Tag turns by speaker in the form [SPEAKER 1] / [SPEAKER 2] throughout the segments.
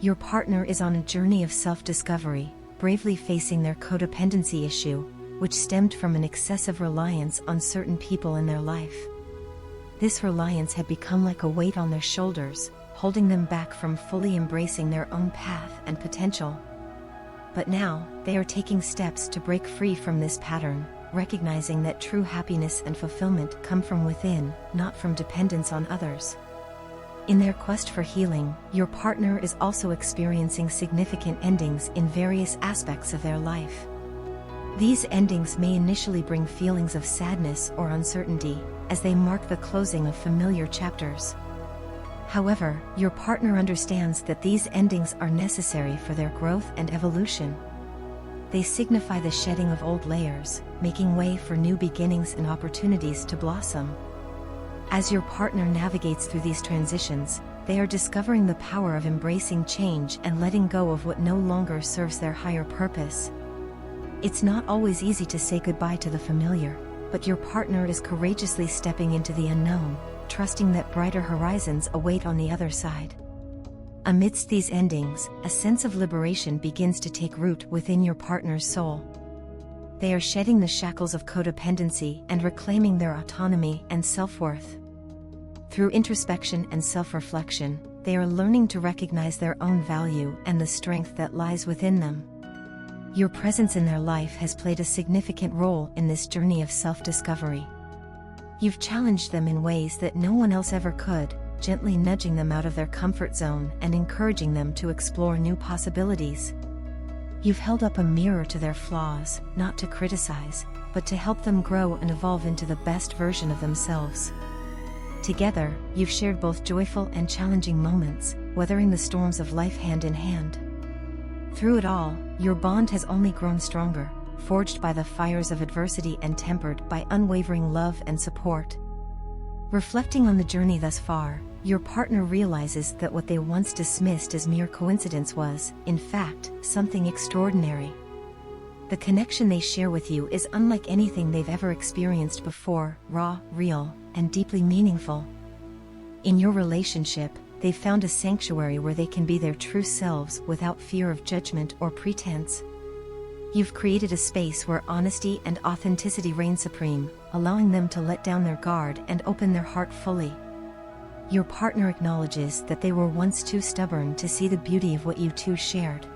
[SPEAKER 1] Your partner is on a journey of self-discovery, bravely facing their codependency issue, which stemmed from an excessive reliance on certain people in their life. This reliance had become like a weight on their shoulders, holding them back from fully embracing their own path and potential. But now, they are taking steps to break free from this pattern, recognizing that true happiness and fulfillment come from within, not from dependence on others. In their quest for healing, your partner is also experiencing significant endings in various aspects of their life. These endings may initially bring feelings of sadness or uncertainty, as they mark the closing of familiar chapters. However, your partner understands that these endings are necessary for their growth and evolution. They signify the shedding of old layers, making way for new beginnings and opportunities to blossom. As your partner navigates through these transitions, they are discovering the power of embracing change and letting go of what no longer serves their higher purpose. It's not always easy to say goodbye to the familiar, but your partner is courageously stepping into the unknown, trusting that brighter horizons await on the other side. Amidst these endings, a sense of liberation begins to take root within your partner's soul. They are shedding the shackles of codependency and reclaiming their autonomy and self-worth. Through introspection and self-reflection, they are learning to recognize their own value and the strength that lies within them. Your presence in their life has played a significant role in this journey of self-discovery. You've challenged them in ways that no one else ever could, gently nudging them out of their comfort zone and encouraging them to explore new possibilities. You've held up a mirror to their flaws, not to criticize, but to help them grow and evolve into the best version of themselves. Together, you've shared both joyful and challenging moments, weathering the storms of life hand in hand. Through it all, your bond has only grown stronger, forged by the fires of adversity and tempered by unwavering love and support. Reflecting on the journey thus far, your partner realizes that what they once dismissed as mere coincidence was, in fact, something extraordinary. The connection they share with you is unlike anything they've ever experienced before, raw, real, and deeply meaningful. In your relationship, they've found a sanctuary where they can be their true selves without fear of judgment or pretense. You've created a space where honesty and authenticity reign supreme, allowing them to let down their guard and open their heart fully. Your partner acknowledges that they were once too stubborn to see the beauty of what you two shared.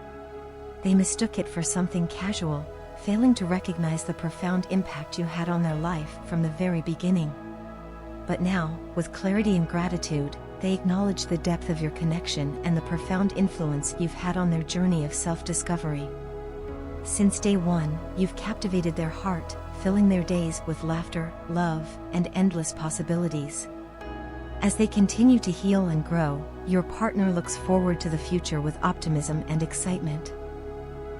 [SPEAKER 1] They mistook it for something casual, failing to recognize the profound impact you had on their life from the very beginning. But now, with clarity and gratitude, they acknowledge the depth of your connection and the profound influence you've had on their journey of self-discovery. Since day one, you've captivated their heart, filling their days with laughter, love, and endless possibilities. As they continue to heal and grow, your partner looks forward to the future with optimism and excitement.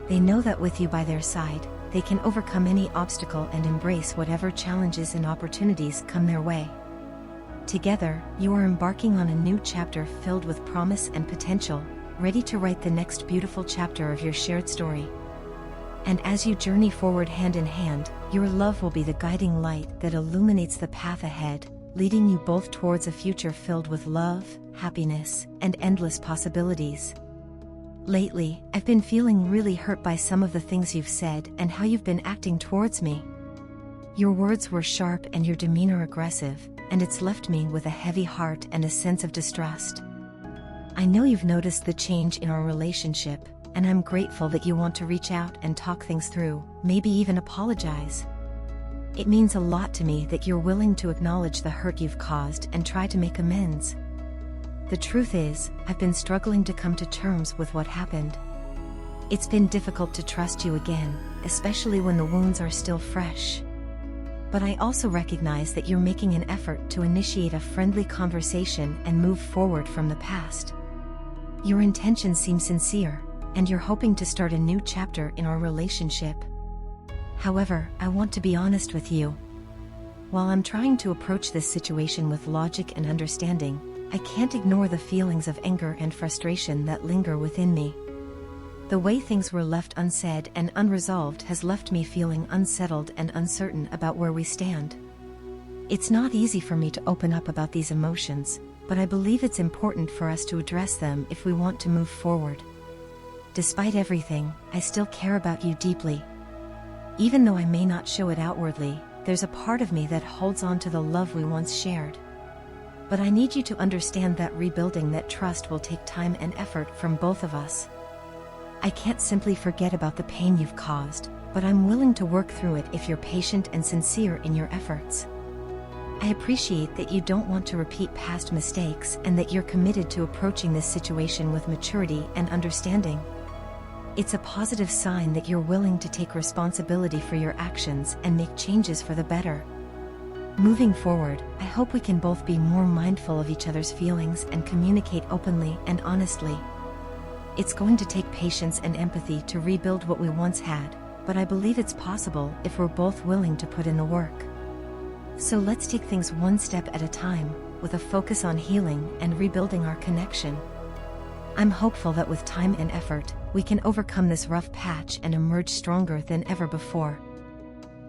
[SPEAKER 1] They know that with you by their side, they can overcome any obstacle and embrace whatever challenges and opportunities come their way. Together, you are embarking on a new chapter filled with promise and potential, ready to write the next beautiful chapter of your shared story. And as you journey forward hand in hand, your love will be the guiding light that illuminates the path ahead, leading you both towards a future filled with love, happiness, and endless possibilities. Lately, I've been feeling really hurt by some of the things you've said and how you've been acting towards me. Your words were sharp and your demeanor aggressive, and it's left me with a heavy heart and a sense of distrust. I know you've noticed the change in our relationship, and I'm grateful that you want to reach out and talk things through, maybe even apologize. It means a lot to me that you're willing to acknowledge the hurt you've caused and try to make amends. The truth is, I've been struggling to come to terms with what happened. It's been difficult to trust you again, especially when the wounds are still fresh. But I also recognize that you're making an effort to initiate a friendly conversation and move forward from the past. Your intentions seem sincere, and you're hoping to start a new chapter in our relationship. However, I want to be honest with you. While I'm trying to approach this situation with logic and understanding, I can't ignore the feelings of anger and frustration that linger within me. The way things were left unsaid and unresolved has left me feeling unsettled and uncertain about where we stand. It's not easy for me to open up about these emotions, but I believe it's important for us to address them if we want to move forward. Despite everything, I still care about you deeply. Even though I may not show it outwardly, there's a part of me that holds on to the love we once shared. But I need you to understand that rebuilding that trust will take time and effort from both of us. I can't simply forget about the pain you've caused, but I'm willing to work through it if you're patient and sincere in your efforts. I appreciate that you don't want to repeat past mistakes and that you're committed to approaching this situation with maturity and understanding. It's a positive sign that you're willing to take responsibility for your actions and make changes for the better. Moving forward, I hope we can both be more mindful of each other's feelings and communicate openly and honestly. It's going to take patience and empathy to rebuild what we once had, but I believe it's possible if we're both willing to put in the work. So let's take things one step at a time, with a focus on healing and rebuilding our connection. I'm hopeful that with time and effort, we can overcome this rough patch and emerge stronger than ever before.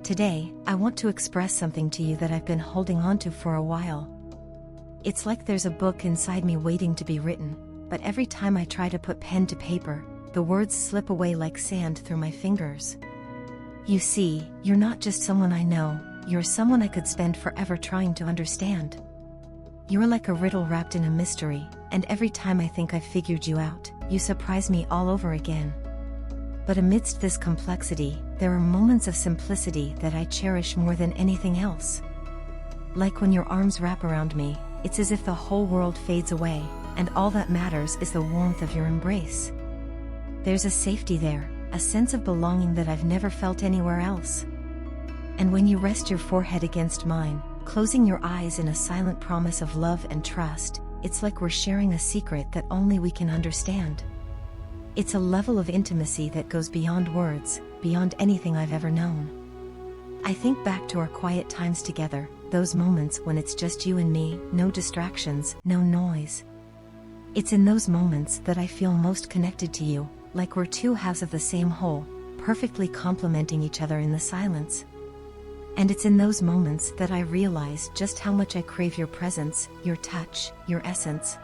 [SPEAKER 1] Today, I want to express something to you that I've been holding on to for a while. It's like there's a book inside me waiting to be written, but every time I try to put pen to paper, the words slip away like sand through my fingers. You see, you're not just someone I know, you're someone I could spend forever trying to understand. You're like a riddle wrapped in a mystery, and every time I think I've figured you out, you surprise me all over again. But amidst this complexity, there are moments of simplicity that I cherish more than anything else. Like when your arms wrap around me, it's as if the whole world fades away, and all that matters is the warmth of your embrace. There's a safety there, a sense of belonging that I've never felt anywhere else. And when you rest your forehead against mine, closing your eyes in a silent promise of love and trust, it's like we're sharing a secret that only we can understand. It's a level of intimacy that goes beyond words, beyond anything I've ever known. I think back to our quiet times together, those moments when it's just you and me, no distractions, no noise. It's in those moments that I feel most connected to you, like we're two halves of the same whole, perfectly complementing each other in the silence. And it's in those moments that I realize just how much I crave your presence, your touch, your essence.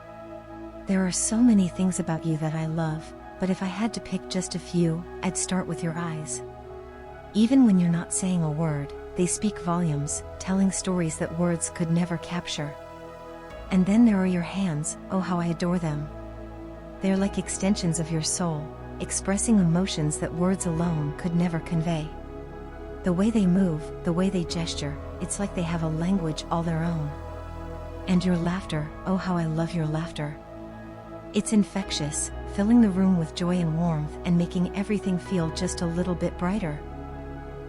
[SPEAKER 1] There are so many things about you that I love, but if I had to pick just a few, I'd start with your eyes. Even when you're not saying a word, they speak volumes, telling stories that words could never capture. And then there are your hands, oh how I adore them. They're like extensions of your soul, expressing emotions that words alone could never convey. The way they move, the way they gesture, it's like they have a language all their own. And your laughter, oh how I love your laughter. It's infectious, filling the room with joy and warmth and making everything feel just a little bit brighter.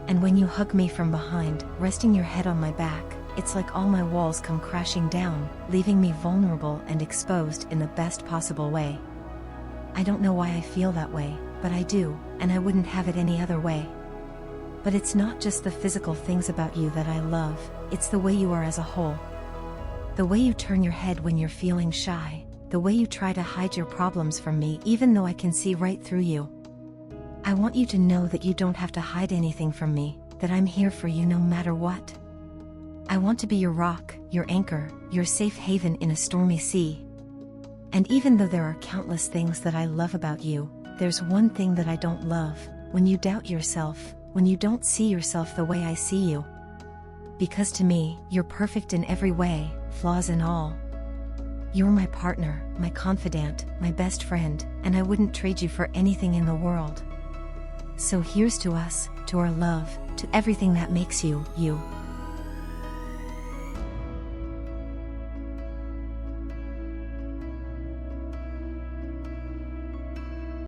[SPEAKER 1] And when you hug me from behind, resting your head on my back, it's like all my walls come crashing down, leaving me vulnerable and exposed in the best possible way. I don't know why I feel that way, but I do, and I wouldn't have it any other way. But it's not just the physical things about you that I love, it's the way you are as a whole. The way you turn your head when you're feeling shy, the way you try to hide your problems from me even though I can see right through you. I want you to know that you don't have to hide anything from me, that I'm here for you no matter what. I want to be your rock, your anchor, your safe haven in a stormy sea. And even though there are countless things that I love about you, there's one thing that I don't love, when you doubt yourself, when you don't see yourself the way I see you. Because to me, you're perfect in every way, flaws and all. You're my partner, my confidant, my best friend, and I wouldn't trade you for anything in the world. So here's to us, to our love, to everything that makes you, you.